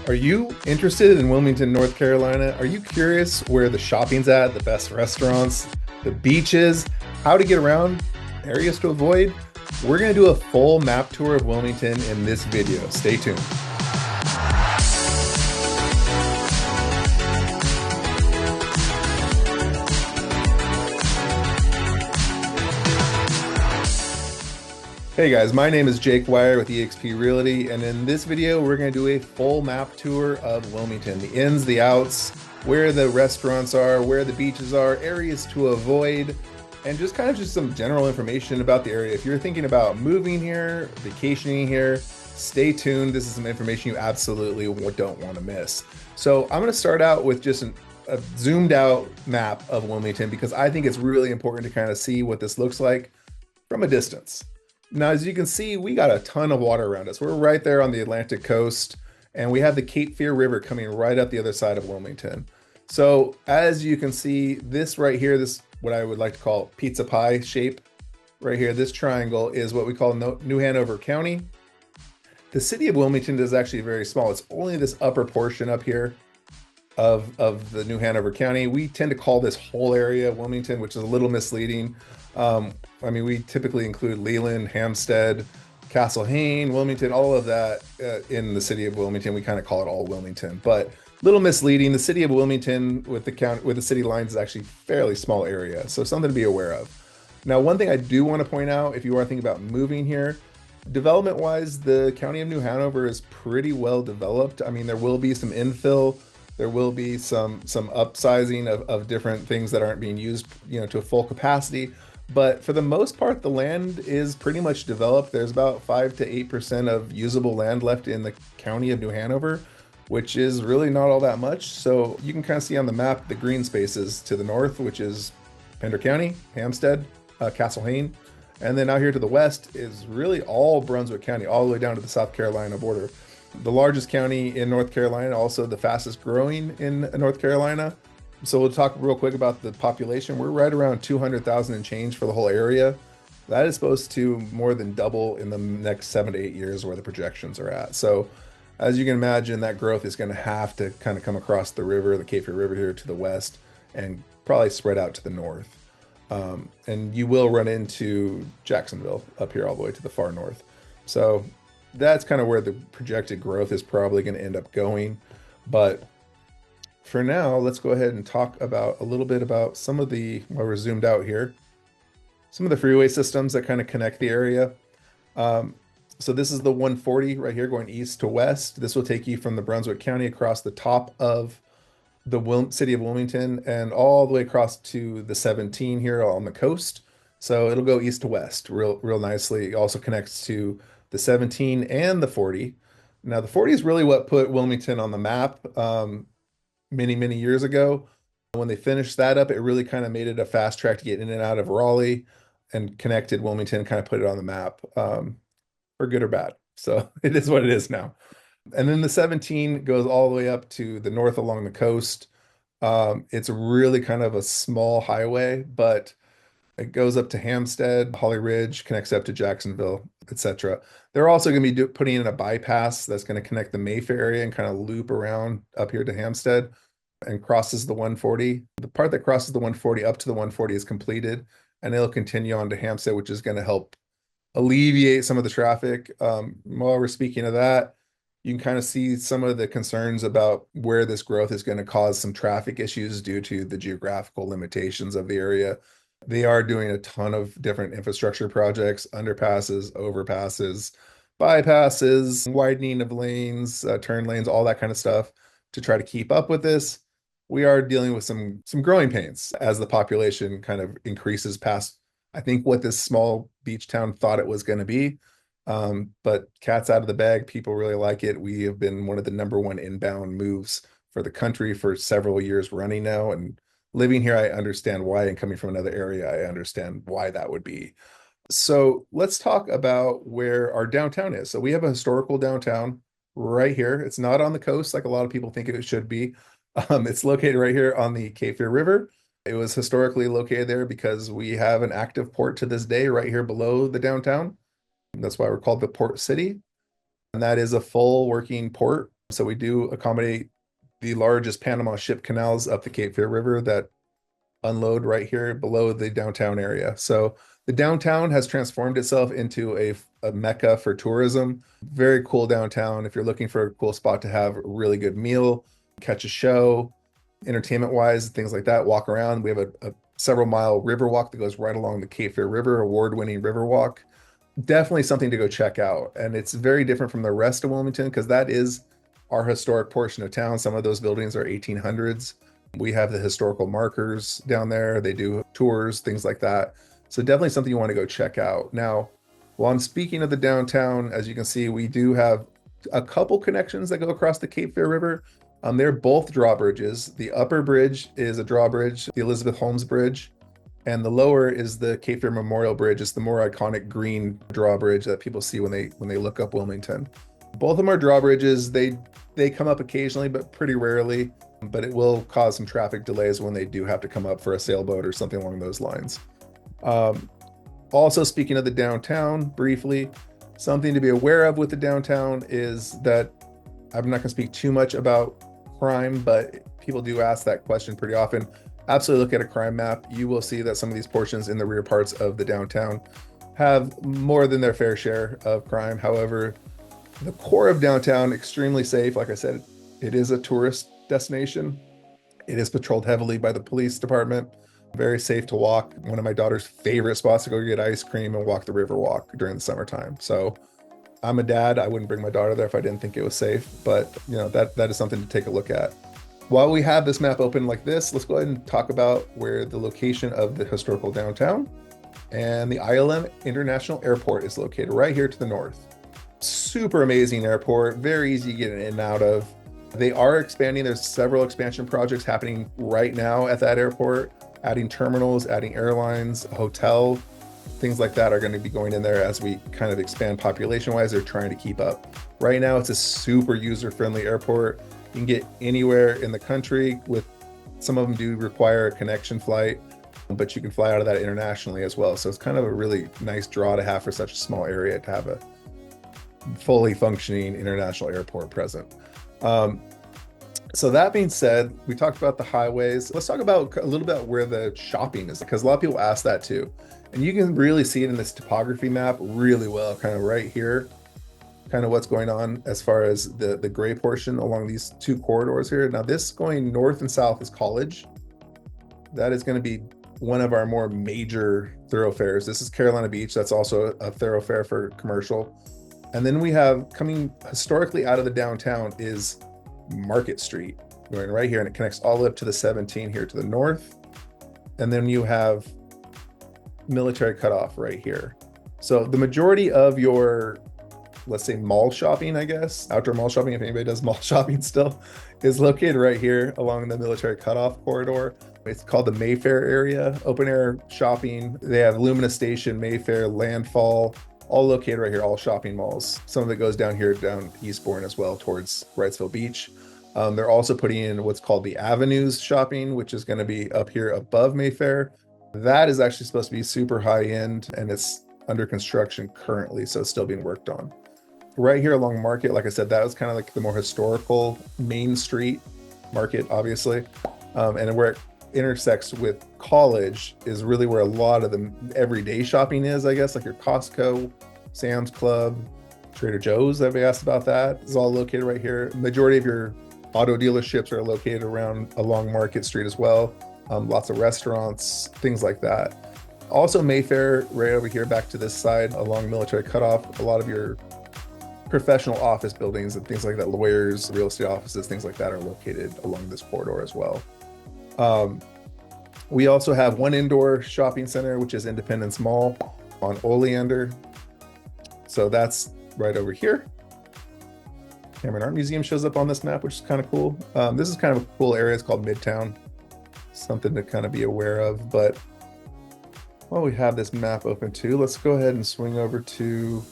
Are you interested in Wilmington, North Carolina? Are you curious where the shopping's at, the best restaurants, the beaches, how to get around, areas to avoid? We're going to do a full map tour of Wilmington in this video. Stay tuned. Hey guys, my name is Jake Wyer with EXP Realty, and in this video, we're going to do a full map tour of Wilmington, the ins, the outs, where the restaurants are, where the beaches are, areas to avoid, and just kind of just some general information about the area. If you're thinking about moving here, vacationing here, stay tuned. This is some information you absolutely don't want to miss. So I'm going to start out with just a zoomed out map of Wilmington because I think it's really important to kind of see what this looks like from a distance. Now, as you can see, we got a ton of water around us. We're right there on the Atlantic coast, and we have the Cape Fear River coming right up the other side of Wilmington. So as you can see, this right here, this what I would like to call pizza pie shape right here, this triangle is what we call New Hanover County. The city of Wilmington is actually very small. It's only this upper portion up here of the New Hanover County. We tend to call this whole area Wilmington, which is a little misleading. I mean, we typically include Leland, Hampstead, Castle Hayne, Wilmington, all of that in the city of Wilmington. We kind of call it all Wilmington, but a little misleading. The city of Wilmington with the city lines is actually a fairly small area, so something to be aware of. Now, one thing I do want to point out, if you are thinking about moving here, development-wise, the county of New Hanover is pretty well developed. I mean, there will be some infill. There will be some upsizing of different things that aren't being used, to a full capacity. But for the most part, the land is pretty much developed. There's about 5 to 8% of usable land left in the county of New Hanover, which is really not all that much. So you can kind of see on the map the green spaces to the north, which is Pender County, Hampstead, Castle Hayne. And then out here to the west is really all Brunswick County, all the way down to the South Carolina border. The largest county in North Carolina, also the fastest growing in North Carolina. So we'll talk real quick about the population. We're right around 200,000 and change for the whole area. That is supposed to more than double in the next 7 to 8 years where the projections are at. So as you can imagine, that growth is going to have to kind of come across the river, the Cape Fear River here to the west, and probably spread out to the north. And you will run into Jacksonville up here all the way to the far north. So that's kind of where the projected growth is probably going to end up going. But for now, let's go ahead and talk about a little bit about some of while we're zoomed out here, some of the freeway systems that kind of connect the area. So this is the 140 right here going east to west. This will take you from the Brunswick County across the top of the city of Wilmington and all the way across to the 17 here on the coast. So it'll go east to west real nicely. It also connects to the 17 and the 40. Now the 40 is really what put Wilmington on the map. Many years ago. When they finished that up, it really kind of made it a fast track to get in and out of Raleigh and connected Wilmington, kind of put it on the map, for good or bad. So it is what it is now. And then the 17 goes all the way up to the north along the coast. It's really kind of a small highway, but it goes up to Hampstead, Holly Ridge, connects up to Jacksonville, etc. They're also going to be putting in a bypass that's going to connect the Mayfair area and kind of loop around up here to Hampstead and crosses the 140. The part that crosses the 140 up to the 140 is completed, and it'll continue on to Hampstead, which is going to help alleviate some of the traffic. While we're speaking of that, you can kind of see some of the concerns about where this growth is going to cause some traffic issues due to the geographical limitations of the area. They are doing a ton of different infrastructure projects, underpasses, overpasses, bypasses, widening of lanes, turn lanes, all that kind of stuff to try to keep up with this. We are dealing with some growing pains as the population kind of increases past, I think, what this small beach town thought it was going to be. But cat's out of the bag. People really like it. We have been one of the #1 inbound moves for the country for several years running now. And living here, I understand why, and coming from another area, I understand why that would be. So let's talk about where our downtown is. So we have a historical downtown right here. It's not on the coast like a lot of people think it should be. It's located right here on the Cape Fear River. It was historically located there because we have an active port to this day right here below the downtown. That's why we're called the Port City. And that is a full working port So we do accommodate the largest Panama ship canals up the Cape Fear River that unload right here below the downtown area. So the downtown has transformed itself into a mecca for tourism. Very cool downtown. If you're looking for a cool spot to have a really good meal, catch a show, entertainment wise, things like that, walk around. We have a several mile river walk that goes right along the Cape Fear River, award-winning river walk. Definitely something to go check out. And it's very different from the rest of Wilmington because that is our historic portion of town. Some of those buildings are 1800s. We have the historical markers down there. They do tours, things like that. So definitely something you want to go check out. Now, while I'm speaking of the downtown, as you can see, we do have a couple connections that go across the Cape Fear River. They're both drawbridges. The upper bridge is a drawbridge, the Elizabeth Holmes Bridge, and the lower is the Cape Fear Memorial Bridge. It's the more iconic green drawbridge that people see when they look up Wilmington. Both of them are drawbridges. They come up occasionally, but pretty rarely. But it will cause some traffic delays when they do have to come up for a sailboat or something along those lines. Also, speaking of the downtown, briefly, something to be aware of with the downtown is that I'm not going to speak too much about crime, but people do ask that question pretty often. Absolutely look at a crime map. You will see that some of these portions in the rear parts of the downtown have more than their fair share of crime. However, the core of downtown, extremely safe. Like I said, it is a tourist destination. It is patrolled heavily by the police department. Very safe to walk. One of my daughter's favorite spots to go get ice cream and walk the river walk during the summertime. So I'm a dad. I wouldn't bring my daughter there if I didn't think it was safe, but that is something to take a look at. While we have this map open like this, let's go ahead and talk about where the location of the historical downtown and the ILM International Airport is located right here to the north. Super amazing airport, very easy to get in and out of. They are expanding. There's several expansion projects happening right now at that airport, adding terminals, adding airlines, a hotel, things like that are going to be going in there as we kind of expand population wise. They're trying to keep up. Right now, it's a super user-friendly airport. You can get anywhere in the country. With some of them do require a connection flight, but you can fly out of that internationally as well. So it's kind of a really nice draw to have for such a small area to have a fully functioning international airport present. So that being said, we talked about the highways. Let's talk about a little bit where the shopping is, because a lot of people ask that too. And you can really see it in this topography map really well, kind of right here, kind of what's going on as far as the gray portion along these two corridors here. Now this going north and south is College. That is going to be one of our more major thoroughfares. This is Carolina Beach. That's also a thoroughfare for commercial. And then we have, coming historically out of the downtown, is Market Street, going right here, and it connects all the way up to the 17 here to the north. And then you have Military Cutoff right here. So the majority of your, let's say, mall shopping, I guess, outdoor mall shopping, if anybody does mall shopping still, is located right here along the Military Cutoff corridor. It's called the Mayfair area, open air shopping. They have Lumina Station, Mayfair, Landfall, all located right here, all shopping malls. Some of it goes down here, down Eastbourne as well, towards Wrightsville Beach. They're also putting in what's called the Avenues shopping, which is going to be up here above Mayfair. That is actually supposed to be super high end, and it's under construction currently, so it's still being worked on. Right here along Market, like I said, that was kind of like the more historical Main Street Market, obviously. And where it intersects with College is really where a lot of the everyday shopping is, I guess, like your Costco, Sam's Club, Trader Joe's. Everybody asked about that. It's all located right here. Majority of your auto dealerships are located along Market Street as well. Lots of restaurants, things like that. Also Mayfair, right over here, back to this side along Military Cutoff. A lot of your professional office buildings and things like that, lawyers, real estate offices, things like that are located along this corridor as well. We also have one indoor shopping center, which is Independence Mall on Oleander. So that's right over here. Cameron Art Museum shows up on this map, which is kind of cool. This is kind of a cool area. It's called Midtown. Something to kind of be aware of. But while we have this map open too, let's go ahead and swing over to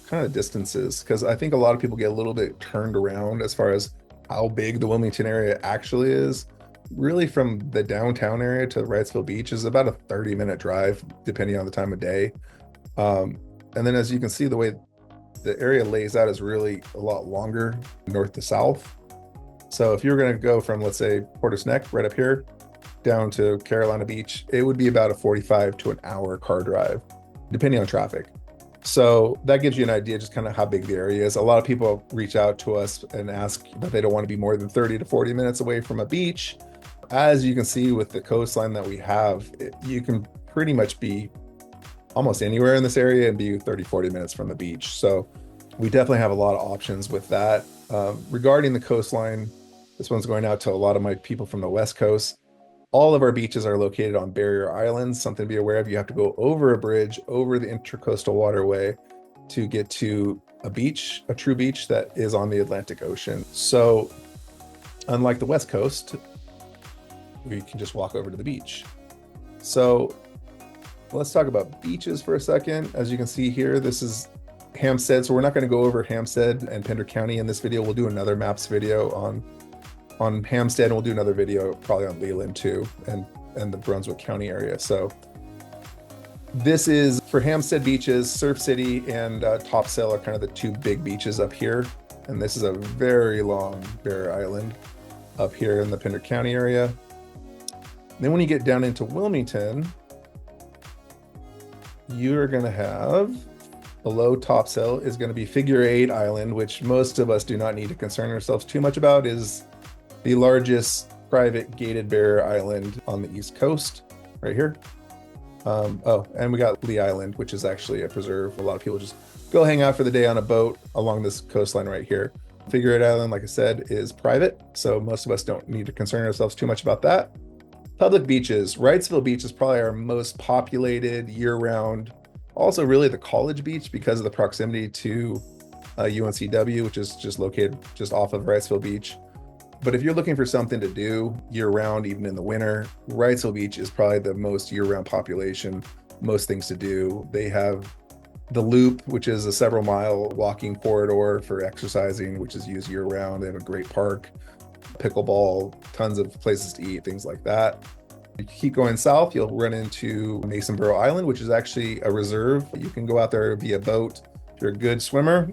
kind of distances, because I think a lot of people get a little bit turned around as far as how big the Wilmington area actually is. Really, from the downtown area to Wrightsville Beach is about a 30-minute drive, depending on the time of day. And then as you can see, the way the area lays out is really a lot longer north to south. So if you're going to go from, let's say, Porter's Neck right up here down to Carolina Beach, it would be about a 45 to an hour car drive, depending on traffic. So that gives you an idea just kind of how big the area is. A lot of people reach out to us and ask that they don't want to be more than 30 to 40 minutes away from a beach. As you can see with the coastline that we have, you can pretty much be almost anywhere in this area and be 30, 40 minutes from the beach. So we definitely have a lot of options with that. Regarding the coastline, this one's going out to a lot of my people from the West Coast. All of our beaches are located on barrier islands, something to be aware of. You have to go over a bridge, over the intercoastal waterway to get to a beach, a true beach that is on the Atlantic Ocean. So unlike the West Coast, we can just walk over to the beach. So let's talk about beaches for a second. As you can see here, this is Hampstead. So we're not going to go over Hampstead and Pender County in this video. We'll do another maps video on Hampstead, and we'll do another video probably on Leland too, and the Brunswick County area. So this is for Hampstead beaches. Surf City and Topsail are kind of the two big beaches up here. And this is a very long barrier island up here in the Pender County area. Then when you get down into Wilmington, you're going to have below Topsail is going to be Figure 8 Island, which most of us do not need to concern ourselves too much about. Is the largest private gated barrier island on the East Coast, right here. And we got Lee Island, which is actually a preserve. A lot of people just go hang out for the day on a boat along this coastline right here. Figure 8 Island, like I said, is private, so most of us don't need to concern ourselves too much about that. Public beaches. Wrightsville Beach is probably our most populated year-round. Also really the college beach because of the proximity to UNCW, which is just located just off of Wrightsville Beach. But if you're looking for something to do year-round, even in the winter, Wrightsville Beach is probably the most year-round population, most things to do. They have the Loop, which is a several-mile walking corridor for exercising, which is used year-round. They have a great park, pickleball, tons of places to eat, things like that. You keep going south, you'll run into Masonboro Island, which is actually a reserve. You can go out there via boat. If you're a good swimmer,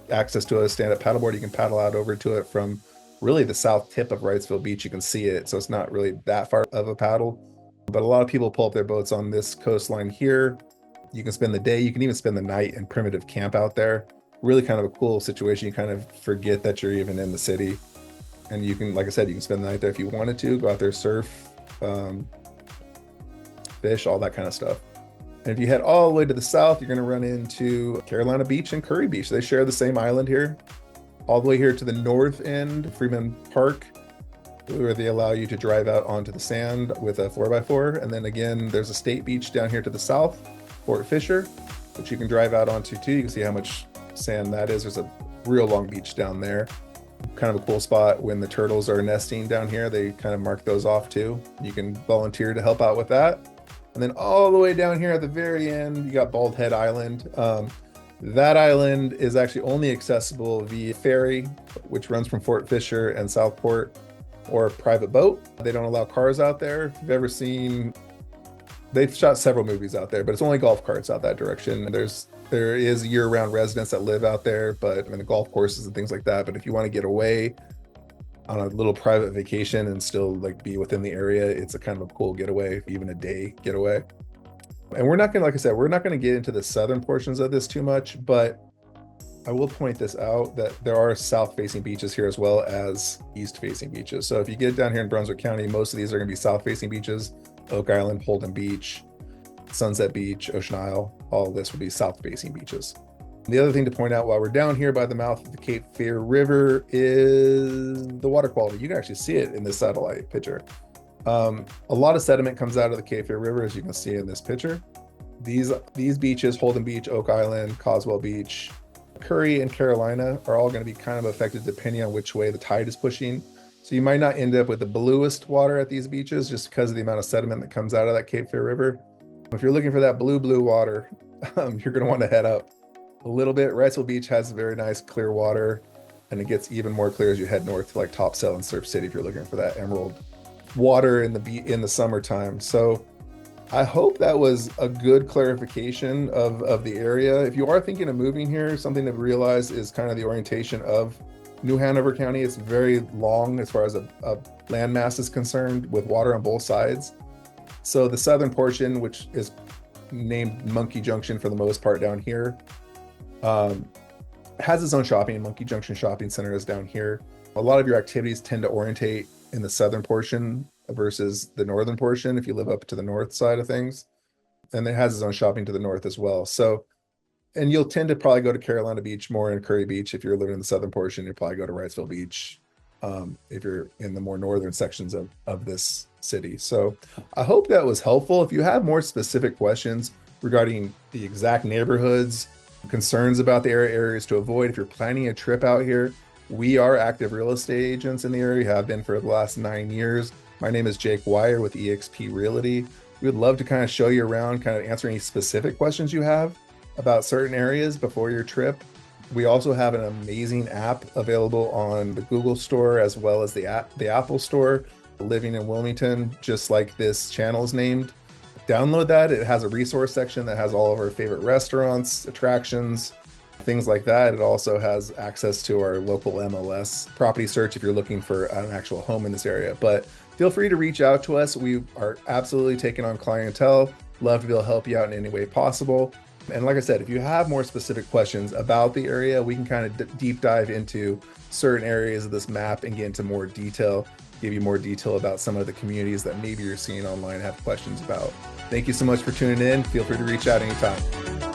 access to a stand-up paddleboard, you can paddle out over to it from really the south tip of Wrightsville Beach. You can see it, so it's not really that far of a paddle. But a lot of people pull up their boats on this coastline here. You can spend the day, you can even spend the night and primitive camp out there. Really kind of a cool situation. You kind of forget that you're even in the city. And you can, like I said, you can spend the night there if you wanted to, go out there, surf, fish, all that kind of stuff. And if you head all the way to the south, you're going to run into Carolina Beach and Curry Beach. They share the same island here. All the way here to the north end, Freeman Park, where they allow you to drive out onto the sand with a 4x4. And then again, there's a state beach down here to the south, Fort Fisher, which you can drive out onto too. You can see how much sand that is. There's a real long beach down there. Kind of a cool spot when the turtles are nesting down here. They kind of mark those off too. You can volunteer to help out with that. And then all the way down here at the very end, you got Bald Head Island. That island is actually only accessible via ferry, which runs from Fort Fisher and Southport, or private boat. They don't allow cars out there. If you've ever seen, they've shot several movies out there, but it's only golf carts out that direction. There is year-round residents that live out there, but I mean, the golf courses and things like that. But if you want to get away on a little private vacation and still like be within the area, it's a kind of a cool getaway, even a day getaway. And we're not going to, like I said, we're not going to get into the southern portions of this too much, but I will point this out that there are south-facing beaches here as well as east-facing beaches. So if you get down here in Brunswick County, most of these are going to be south-facing beaches. Oak Island, Holden Beach, Sunset Beach, Ocean Isle, all of this will be south-facing beaches. The other thing to point out while we're down here by the mouth of the Cape Fear River is the water quality. You can actually see it in this satellite picture. A lot of sediment comes out of the Cape Fear River, as you can see in this picture. These beaches, Holden Beach, Oak Island, Coswell Beach, Curry, and Carolina are all going to be kind of affected depending on which way the tide is pushing. So you might not end up with the bluest water at these beaches just because of the amount of sediment that comes out of that Cape Fear River. If you're looking for that blue water, you're going to want to head up a little bit. Wrightsville Beach has very nice clear water, and it gets even more clear as you head north to like Topsail and Surf City if you're looking for that emerald water in the summertime. So I hope that was a good clarification of the area. If you are thinking of moving here, something to realize is kind of the orientation of New Hanover County. It's very long as far as a landmass is concerned, with water on both sides. So the southern portion, which is named Monkey Junction for the most part down here, has its own shopping. Monkey Junction Shopping Center is down here. A lot of your activities tend to orientate in the southern portion versus the northern portion if you live up to the north side of things. And it has its own shopping to the north as well. So, and you'll tend to probably go to Carolina Beach more and Curry Beach. If you're living in the southern portion, you'll probably go to Wrightsville Beach if you're in the more northern sections of this city. So I hope that was helpful. If you have more specific questions regarding the exact neighborhoods, concerns about the areas to avoid, if you're planning a trip out here, we are active real estate agents in the area, have been for the last 9 years. My name is Jake Wyer with EXP Realty. We would love to kind of show you around, kind of answer any specific questions you have about certain areas before your trip. We also have an amazing app available on the Google Store as well as the Apple Store. Living in Wilmington, just like this channel is named. Download that. It has a resource section that has all of our favorite restaurants, attractions, things like that. It also has access to our local MLS property search if you're looking for an actual home in this area. But feel free to reach out to us. We are absolutely taking on clientele. Love to be able to help you out in any way possible. And like I said, if you have more specific questions about the area, we can kind of deep dive into certain areas of this map and get into more detail, give you more detail about some of the communities that maybe you're seeing online and have questions about. Thank you so much for tuning in. Feel free to reach out anytime.